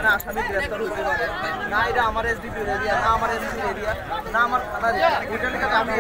आसामी ग्रेफ्तार होते पारे ना এটা আমার এসডিপি এরিয়া না আমার এসপি এরিয়া না আমার থানা এরিয়া ওইটা লিখে আমি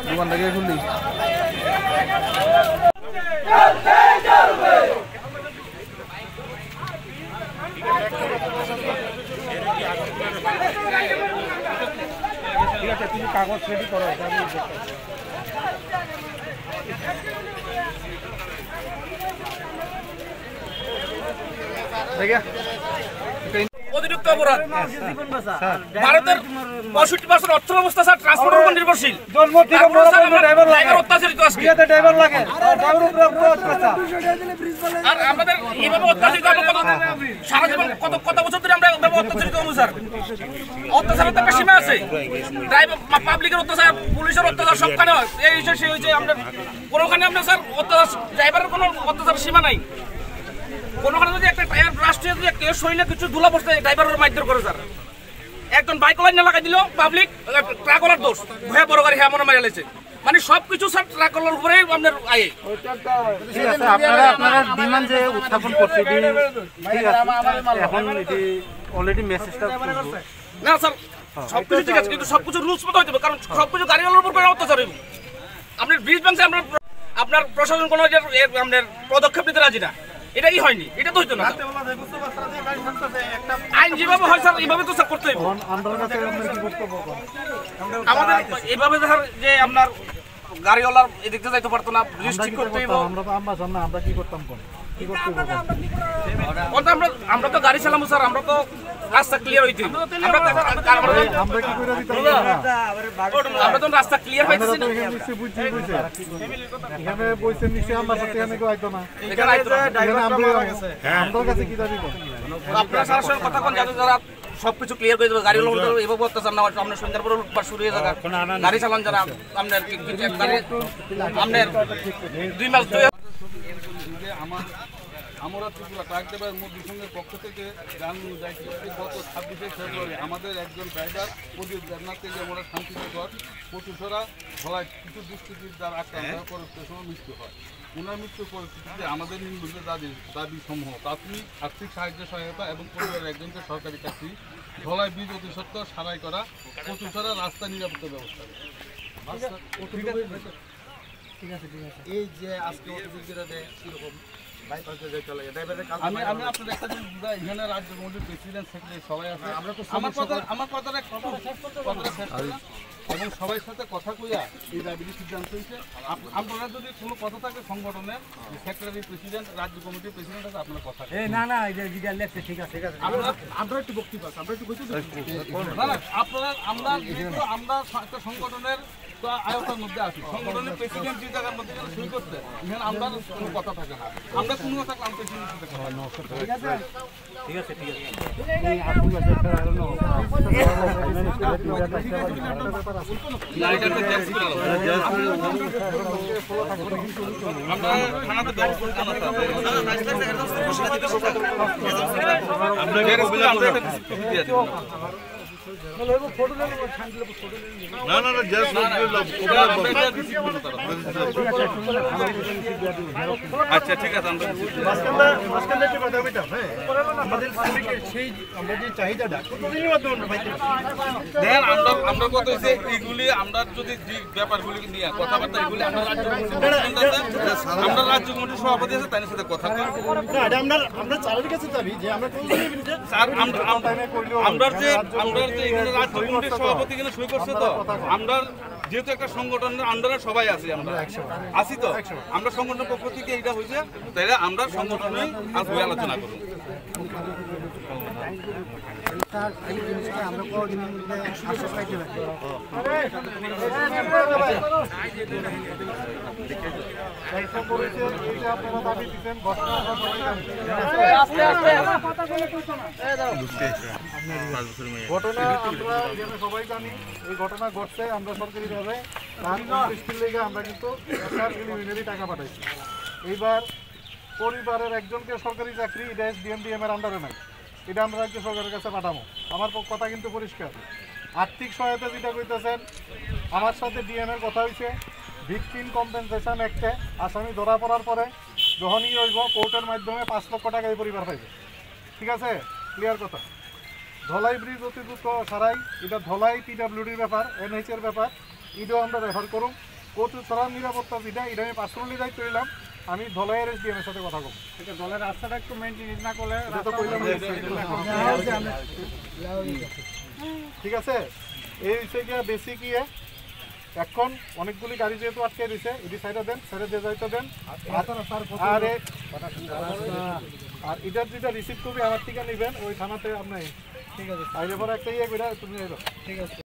दुकान लगे खुली ठीक है तुम कागज रेडी करो देखिए অতিরিক্ত অপরাধ ভারতের ৬৫% অর্থ ব্যবস্থা স্যার ট্রান্সপোর্টের উপর নির্ভরশীল জন্ম থেকে ড্রাইভার লাগে অত্যাচারিত আজকে বিয়েতে ড্রাইভার লাগে ড্রাইভারের উপর অত্যাচার আর আমাদের এইভাবে অত্যাচারিত আমরা সারা জীবন কত বছর ধরে আমরা এইভাবে অত্যাচারিত হবো স্যার অত্যাচারের তো একটা সীমা আছে ড্রাইভার পাবলিকের অত্যাচার পুলিশের অত্যাচার সবখানে এই সেই হয়েছে আমরা কোনোখানে আমরা স্যার অত্যাচার ড্রাইভারের কোনো অত্যাচারের সীমা নাই কোনোখানে যদি একটা রাষ্ট্রীয় যদি কেউ শরীরে কিছু ধুলা বসতে ড্রাইভারের মারধর করে স্যার একজন বাইক লাইন লাগাই দিল পাবলিক ট্রাকওয়ালার দোষ ভয়ে বড় গাড়ি হ্যাঁ মনে মারা লেছে মানে সবকিছু স্যার ট্রাকওয়ালার উপরেই আপনার আয়ে ঠিক আছে আপনারা ডিমান্ড যে উত্থাপন করছে ঠিক আছে এখন এটি অলরেডি মেসেজটা না স্যার সবকিছু ঠিক আছে কিন্তু সবকিছু রুলস মতো হইতে হবে কারণ সবকিছু গাড়িওয়ালার উপর করে অত্যাচার হইব আপনার ব্রিজ ব্যাংকে আপনার প্রশাসন কোনো আপনার পদক্ষেপ নিতে রাজি না এটাই হয়নি এটা তো হইতো না আইন যেভাবে হয় স্যার এইভাবে তো স্যার করতে হইব আমাদের এইভাবে স্যার যে আপনার গাড়িওয়ালার এদিকে যাইতে পারতো না ব্রিজ ঠিক করতে হইব আমরা কি করতাম কি করতে আমরা তো গাড়ি চালাবো স্যার আমরা তো রাস্তা ক্লিয়ার হইতে আমরা কি করে দিতাম আমরা তো রাস্তা ক্লিয়ার হইতেছি না এখানে বইছে নিচে আমরা সাথে এখানে কেউ আইতো না এখানে আইতো না আমরা কাছে কি দাবি আপনারা সরাসরি কথা কোন যারা সবকিছু ক্লিয়ার করে দেবো। গাড়ি লোক এভাবে অত্যাচার না হয়, আপনার সন্ধ্যার পরে লুটপাট শুরু হয়ে যাবে। গাড়ি চালান যারা আপনার আপনার 2 মাস আমরা ত্রিপুরা ট্রাক ড্রাইভার মুরগি সংঘের পক্ষ থেকে জানানো যায় গত 26শে ফেব্রুয়ারি আমাদের একজন ড্রাইভার প্রদীপ দেবনাথ থেকে আমরা শান্তিনগর পশুসরা ধলায় কিছু দুষ্কৃতির দ্বারা আক্রান্ত করে সময় মৃত্যু হয়। ওনার মৃত্যুর পরিস্থিতিতে আমাদের নিম্নলিখিত দাবি সমূহ প্রাথমিক আর্থিক সাহায্য সহায়তা এবং পরিবারের একজনকে সরকারি চাকরি, ধলায় বীজ অতিসত্ত্ব সারাই করা, পশুসরা রাস্তা নিরাপত্তা ব্যবস্থা। এই যে আজকে অতিথিরা কিরকম আমি আপনাদের একটা জিনিস বুঝাই, এখানে রাজ্য মন্ত্রী প্রেসিডেন্ট সেক্রেটারি সবাই আছে। আমার কথাটা এবং সবাই সাথে কথা কইয়া এই দাবিটি সিদ্ধান্ত হয়েছে। আপনারা যদি কোনো কথা থাকে সংগঠনের সেক্রেটারি প্রেসিডেন্ট রাজ্য কমিটির প্রেসিডেন্ট আছে, আপনার কথা না ঠিক আছে আমরা একটু বক্তব্য আছে, আমরা একটু বলতে না না আপনারা আমরা একটা সংগঠনের আয়তার মধ্যে আছি। সংগঠনের প্রেসিডেন্ট যে জায়গার মধ্যে সই করতে এখানে আমরা কোনো কথা থাকে না। আমরা কোনো কথা ক্লাম প্রেসিডেন্ট সাথে কথা ঠিক আছে আমরা থানাতে আচ্ছা ঠিক আছে। আমরা কথা হচ্ছে এইগুলি আমরা যদি ব্যাপারগুলি নিয়ে কথাবার্তা এগুলি আমরা রাজ্য কমিটির সভাপতি আছে তাদের সাথে কথা আমরা চালের কাছে যাবি যে আমরা রাজ্য কমিটির সভাপতি কিনা সই করছে। তো আমরা যেহেতু একটা সংগঠনের আন্ডারে সবাই আছি, আমরা আছি তো আমরা সংগঠনের পক্ষ থেকে এইটা হয়েছে, তাইলে আমরা সংগঠনে আর হয়ে আলোচনা করব। এই জিনিসটা আমরা কোনোদিনের মধ্যে আশ্বাস পাইতে পারি। ঘটনা আমরা সবাই জানি, এই ঘটনা ঘটছে আমরা সরকারিভাবে আমরা কিন্তু টাকা পাঠাইছি। এইবার পরিবারের একজনকে সরকারি চাকরি, এটা SDM এর আন্ডারে নাই, এটা আমরা রাজ্য সরকারের কাছে পাঠাবো। আমার কথা কিন্তু পরিষ্কার। আর্থিক সহায়তা যেটা কইতেছেন, আমার সাথে ডিএম এর কথা হয়েছে। ভিকটিম কম্পেনসেশন অ্যাক্টে আসামি ধরা পড়ার পরে যখনই হইব কোর্টের মাধ্যমে 5 লক্ষ টাকা এই পরিবার পাইবে। ঠিক আছে, ক্লিয়ার কথা। ধলাই ব্রিজ অতিরিক্ত সারাই, এটা ধলাই PWDর ব্যাপার, NH এর ব্যাপার, এটাও আমরা রেফার করুন। কোর্ট সরার নিরাপত্তা যেটা, এটা আমি পার্সোনালি দায়িত্ব নিলাম। আমি ধলাইয়ের SDM এর সাথে কথা বলবো। দলের রাস্তাটা একটু মেনটেন না করলে ঠিক আছে। এই হচ্ছে বেসিক এখন অনেকগুলি গাড়ি যেহেতু আটকে দিছে, এটি সাইডে দেন, সাইডে দিয়ে যাইতে দেন। আর এটার যেটা রিসিভ করবি আমার থেকে নেবেন ওই থানাতে আপনি। ঠিক আছে, আইলে পরে একটা করে তুমি ঠিক আছে।